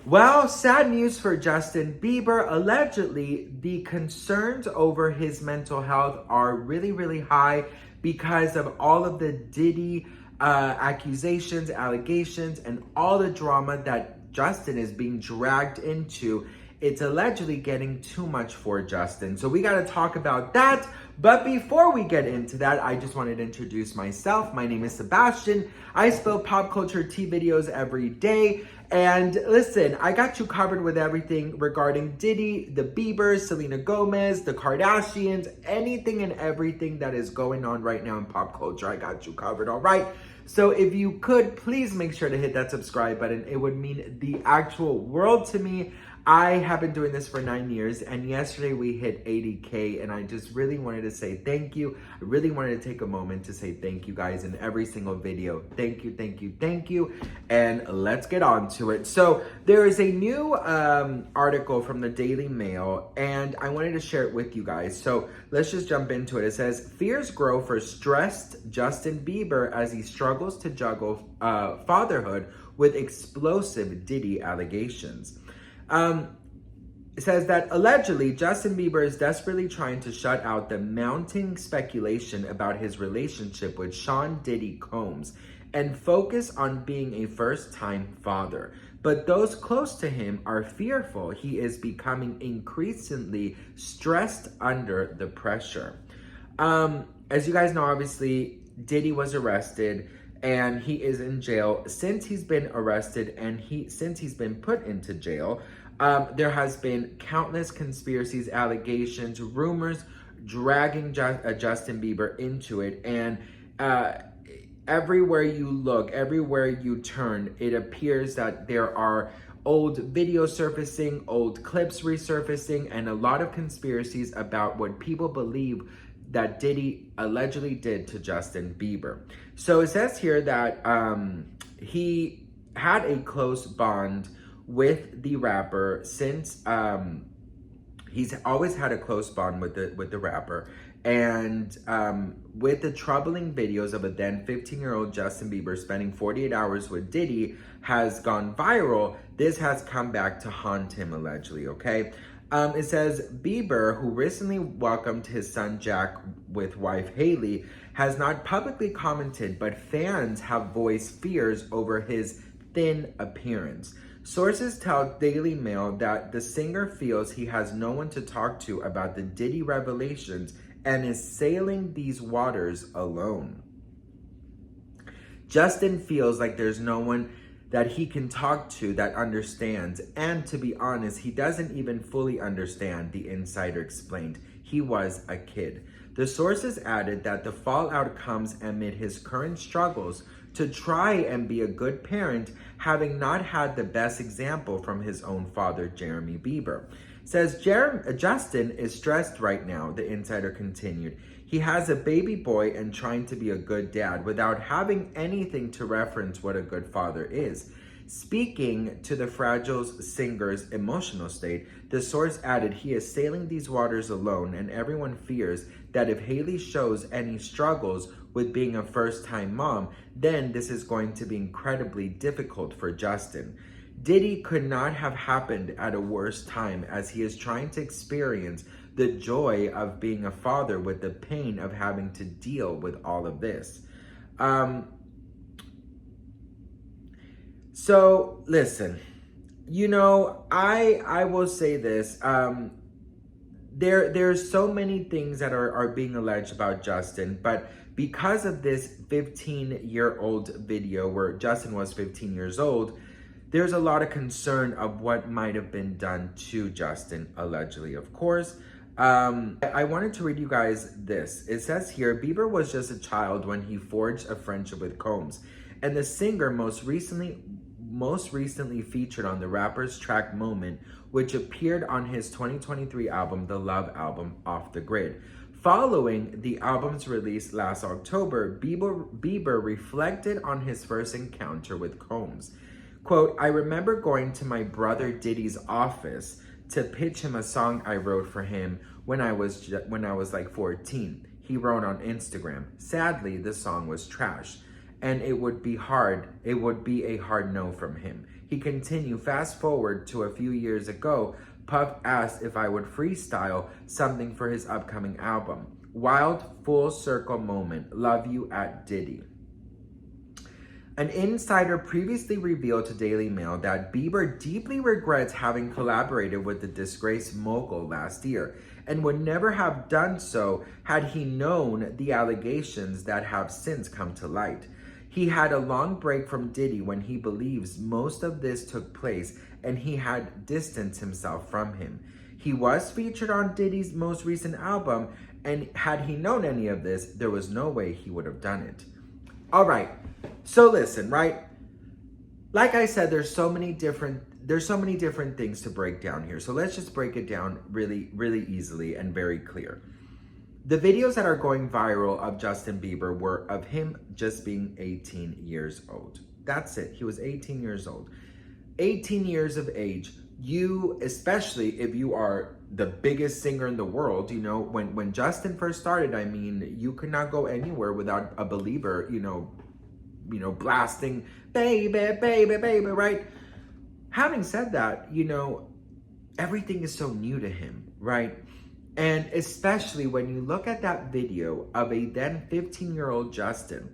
Well, sad news for Justin Bieber. Allegedly, the concerns over his mental health are really, really high because of all of the Diddy accusations, allegations, and all the drama that Justin is being dragged into. It's allegedly getting too much for Justin. So we got to talk about that. But before we get into that, I just wanted to introduce myself. My name is Sebastian. I spill pop culture tea videos every day. And listen, I got you covered with everything regarding Diddy, the Biebers, Selena Gomez, the Kardashians, anything and everything that is going on right now in pop culture. I got you covered, all right? So if you could, please make sure to hit that subscribe button. It would mean the actual world to me. I have been doing this for 9 years, and yesterday we hit 80K, and I just really wanted to say thank you. I really wanted to take a moment to say thank you guys in every single video. Thank you, thank you, thank you, and let's get on to it. So there is a new article from the Daily Mail, and I wanted to share it with you guys. So let's just jump into it. It says, fears grow for stressed Justin Bieber as he struggles to juggle fatherhood with explosive Diddy allegations. It says that allegedly Justin Bieber is desperately trying to shut out the mounting speculation about his relationship with Sean Diddy Combs and focus on being a first-time father. But those close to him are fearful he is becoming increasingly stressed under the pressure. As you guys know, obviously, Diddy was arrested and he is in jail. Since he's been arrested and since he's been put into jail, there has been countless conspiracies, allegations, rumors dragging Justin Bieber into it. And everywhere you look, everywhere you turn, it appears that there are old videos surfacing, old clips resurfacing, and a lot of conspiracies about what people believe that Diddy allegedly did to Justin Bieber. So it says here that he had a close bond with the rapper since he's always had a close bond with the rapper, and with the troubling videos of a then 15-year-old Justin Bieber spending 48 hours with Diddy has gone viral. This has come back to haunt him allegedly, okay? It says Bieber, who recently welcomed his son Jack with wife Haley, has not publicly commented, but fans have voiced fears over his thin appearance. Sources tell Daily Mail that the singer feels he has no one to talk to about the Diddy revelations and is sailing these waters alone. Justin feels like there's no one that he can talk to that understands, and to be honest, he doesn't even fully understand, the insider explained. He was a kid. The sources added that the fallout comes amid his current struggles to try and be a good parent, having not had the best example from his own father, Jeremy Bieber. Says Justin is stressed right now, the insider continued. He has a baby boy and trying to be a good dad without having anything to reference what a good father is. Speaking to the fragile singer's emotional state, the source added he is sailing these waters alone, and everyone fears that if Haley shows any struggles with being a first-time mom, then this is going to be incredibly difficult for Justin. Diddy could not have happened at a worse time, as he is trying to experience the joy of being a father with the pain of having to deal with all of this. So listen, you know, I will say this. There's so many things that are being alleged about Justin, but because of this 15-year-old video where Justin was 15 years old, there's a lot of concern of what might have been done to Justin, allegedly, of course. I wanted to read you guys this. It says here, Bieber was just a child when he forged a friendship with Combs, and the singer most recently featured on the rapper's track Moment, which appeared on his 2023 album, The Love Album, Off the Grid. Following the album's release last October, Bieber reflected on his first encounter with Combs. Quote, I remember going to my brother Diddy's office to pitch him a song I wrote for him when I was like 14. He wrote on Instagram. Sadly, the song was trash, and it would be a hard no from him. He continued, fast forward to a few years ago, Puff asked if I would freestyle something for his upcoming album. Wild full circle moment. Love you at Diddy. An insider previously revealed to Daily Mail that Bieber deeply regrets having collaborated with the disgraced mogul last year and would never have done so had he known the allegations that have since come to light. He had a long break from Diddy when he believes most of this took place, and he had distanced himself from him. He was featured on Diddy's most recent album, and had he known any of this, there was no way he would have done it. All right. So listen, right? Like I said, there's so many different things to break down here. So let's just break it down really, really easily and very clear. The videos that are going viral of Justin Bieber were of him just being 18 years old. That's it. He was 18 years old. 18 years of age. You, especially if you are the biggest singer in the world, you know, when Justin first started, I mean, you could not go anywhere without a Belieber, you know, blasting, baby, baby, baby, right? Having said that, you know, everything is so new to him, right? And especially when you look at that video of a then 15-year-old Justin,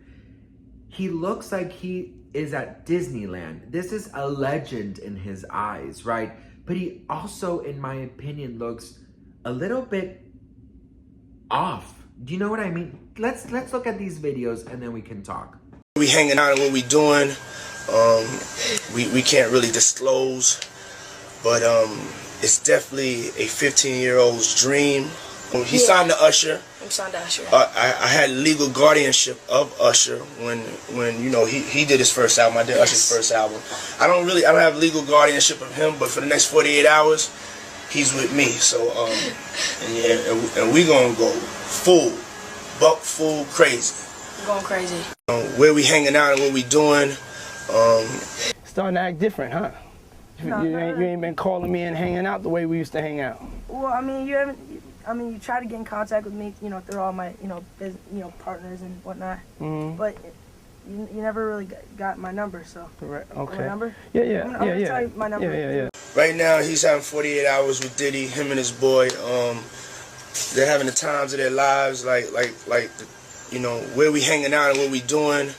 he looks like he is at Disneyland. This is a legend in his eyes, right? But he also, in my opinion, looks a little bit off. Do you know what I mean? Let's look at these videos and then we can talk. We hanging out and what we doing, we can't really disclose, but it's definitely a 15-year-old's dream. He signed to Usher. I'm signed to Usher. I had legal guardianship of Usher when you know he did his first album. I did Usher's first album. I don't have legal guardianship of him, but for the next 48 hours, he's with me. So and we gonna go full crazy. We're going crazy. Where we hanging out and what we doing. Starting to act different, huh? You ain't been calling me and hanging out the way we used to hang out. Well, I mean, you try to get in contact with me, you know, through all my, partners and whatnot. Mm-hmm. But you never really got my number, so. Correct. Okay. My number? Yeah. I'm gonna tell you my number. Yeah. Right now, he's having 48 hours with Diddy, him and his boy. They're having the times of their lives, like you know, where we hanging out and what we doing.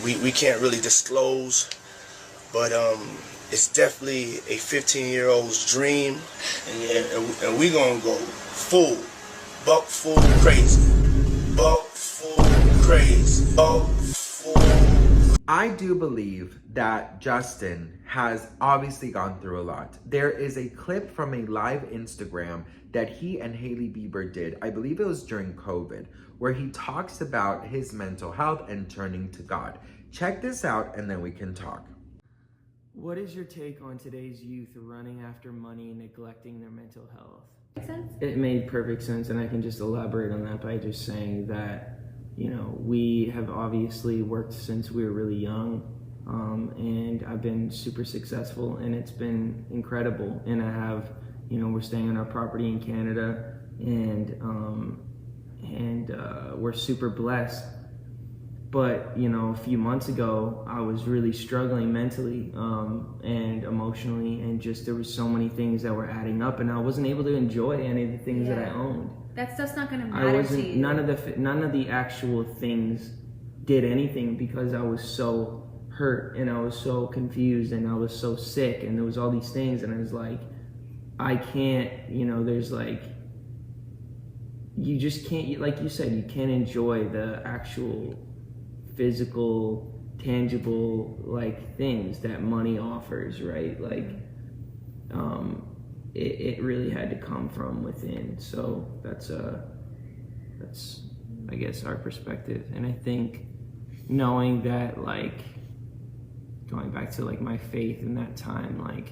We can't really disclose, but it's definitely a 15-year-old's dream, and we gonna go full crazy. I do believe that Justin has obviously gone through a lot. There is a clip from a live Instagram that he and Hailey Bieber did, I believe it was during COVID, where he talks about his mental health and turning to God. Check this out and then we can talk. What is your take on today's youth running after money and neglecting their mental health? Make sense? It made perfect sense, and I can just elaborate on that by just saying that, you know, we have obviously worked since we were really young, and I've been super successful, and it's been incredible. And I have, you know, we're staying on our property in Canada, and we're super blessed. But, you know, a few months ago, I was really struggling mentally and emotionally, and just there were so many things that were adding up, and I wasn't able to enjoy any of the things that I owned. That stuff's not going to matter to you. None of the actual things did anything because I was so hurt, and I was so confused, and I was so sick, and there was all these things, and I was like, I can't, you know, there's like, you just can't, like you said, you can't enjoy the actual physical, tangible, like, things that money offers, right? Like, it really had to come from within. So that's I guess our perspective. And I think knowing that, like, going back to like my faith in that time, like,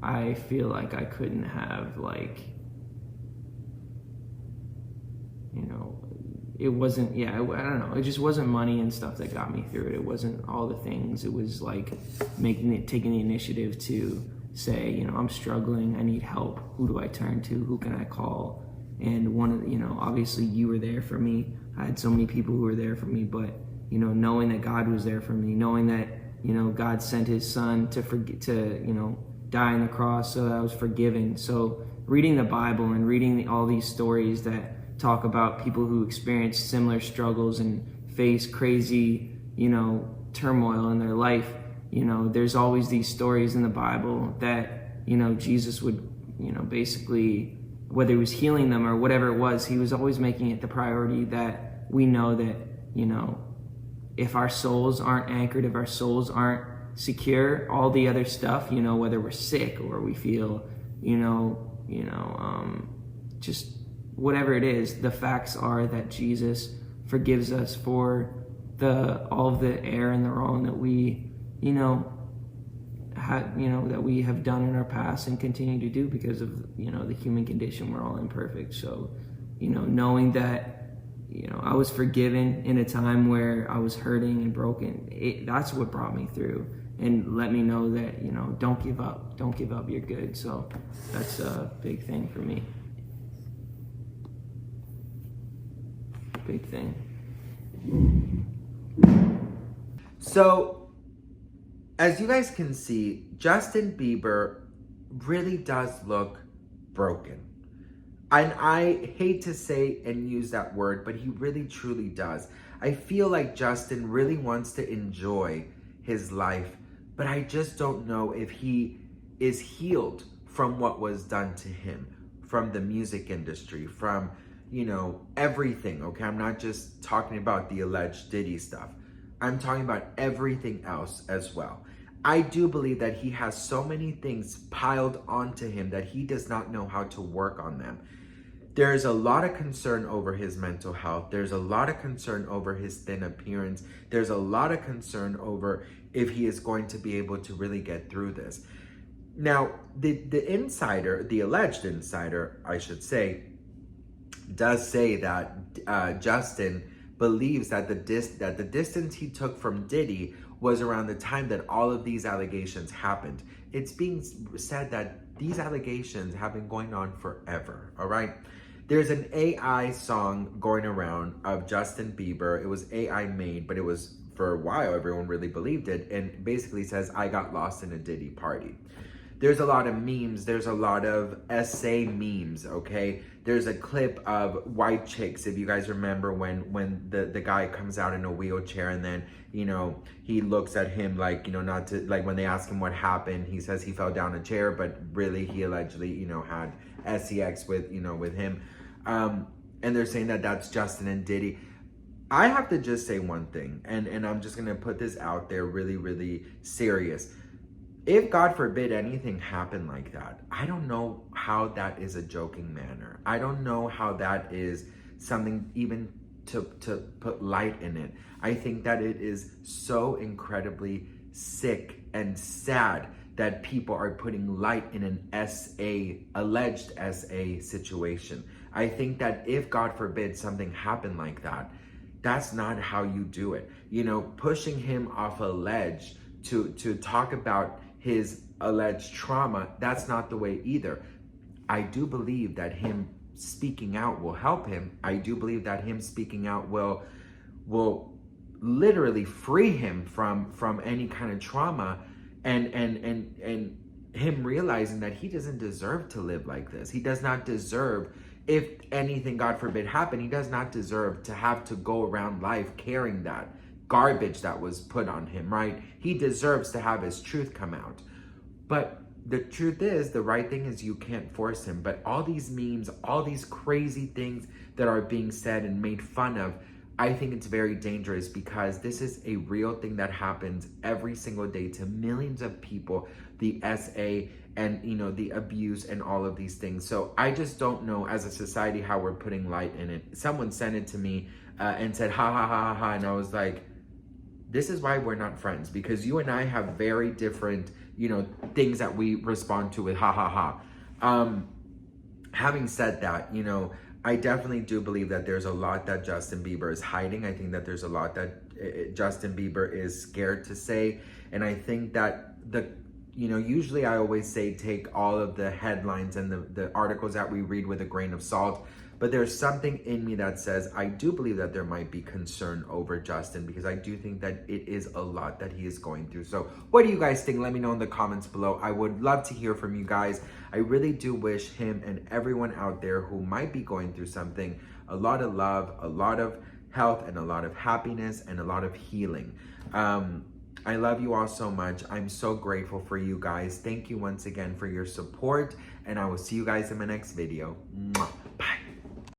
I feel like I couldn't have, like, you know, it wasn't, I don't know, it just wasn't money and stuff that got me through it. It wasn't all the things. It was like taking the initiative to say, you know, I'm struggling, I need help. Who do I turn to? Who can I call? And one of the, you know, obviously you were there for me. I had so many people who were there for me, but, you know, knowing that God was there for me, knowing that you know, God sent his son to you know, die on the cross so that I was forgiven. So reading the Bible and reading all these stories that talk about people who experience similar struggles and face crazy, you know, turmoil in their life, you know, there's always these stories in the Bible that, you know, Jesus would, you know, basically, whether he was healing them or whatever it was, he was always making it the priority that we know that, you know, if our souls aren't anchored, if our souls aren't secure, all the other stuff, you know, whether we're sick or we feel, just whatever it is, the facts are that Jesus forgives us for all of the error and the wrong that we, you know, that we have done in our past and continue to do because of, you know, the human condition. We're all imperfect. So, you know, knowing that, you know, I was forgiven in a time where I was hurting and broken, that's what brought me through and let me know that, you know, don't give up, you're good. So that's a big thing for me. Big thing. So, as you guys can see, Justin Bieber really does look broken. And I hate to say and use that word, but he really truly does. I feel like Justin really wants to enjoy his life, but I just don't know if he is healed from what was done to him, from the music industry, from, you know, everything, okay? I'm not just talking about the alleged Diddy stuff. I'm talking about everything else as well. I do believe that he has so many things piled onto him that he does not know how to work on them. There's a lot of concern over his mental health. There's a lot of concern over his thin appearance. There's a lot of concern over if he is going to be able to really get through this. Now, the insider, the alleged insider, I should say, does say that Justin believes that the distance he took from Diddy was around the time that all of these allegations happened. It's being said that these allegations have been going on forever, all right? There's an AI song going around of Justin Bieber. It was AI made, but it was, for a while, everyone really believed it, and basically says, I got lost in a Diddy party. There's a lot of memes. There's a lot of essay memes, okay? There's a clip of white chicks, if you guys remember when the guy comes out in a wheelchair and then, you know, he looks at him like, you know, not to, like when they ask him what happened, he says he fell down a chair, but really he allegedly, you know, had sex with, you know, with him. And they're saying that that's Justin and Diddy. I have to just say one thing, and I'm just gonna put this out there really, really serious. If, God forbid, anything happened like that, I don't know how that is a joking manner. I don't know how that is something even to put light in it. I think that it is so incredibly sick and sad that people are putting light in an alleged SA situation. I think that if, God forbid, something happened like that, that's not how you do it. You know, pushing him off a ledge to talk about his alleged trauma, that's not the way either. I do believe that him speaking out will help him. I do believe that him speaking out will literally free him from any kind of trauma and him realizing that he doesn't deserve to live like this. He does not deserve, if anything, God forbid, happened, he does not deserve to have to go around life carrying that garbage that was put on him, right? He deserves to have his truth come out. But the truth is, the right thing is you can't force him. But all these memes, all these crazy things that are being said and made fun of, I think it's very dangerous because this is a real thing that happens every single day to millions of people, the SA and, you know, the abuse and all of these things. So I just don't know as a society how we're putting light in it. Someone sent it to me and said, ha, ha, ha, ha, ha. And I was like, this is why we're not friends, because you and I have very different, you know, things that we respond to with ha, ha, ha. Having said that, you know, I definitely do believe that there's a lot that Justin Bieber is hiding. I think that there's a lot that Justin Bieber is scared to say. And I think that you know, usually I always say take all of the headlines and the articles that we read with a grain of salt. But there's something in me that says I do believe that there might be concern over Justin, because I do think that it is a lot that he is going through. So what do you guys think? Let me know in the comments below. I would love to hear from you guys. I really do wish him and everyone out there who might be going through something a lot of love, a lot of health, and a lot of happiness, and a lot of healing. I love you all so much. I'm so grateful for you guys. Thank you once again for your support, and I will see you guys in my next video. Mwah.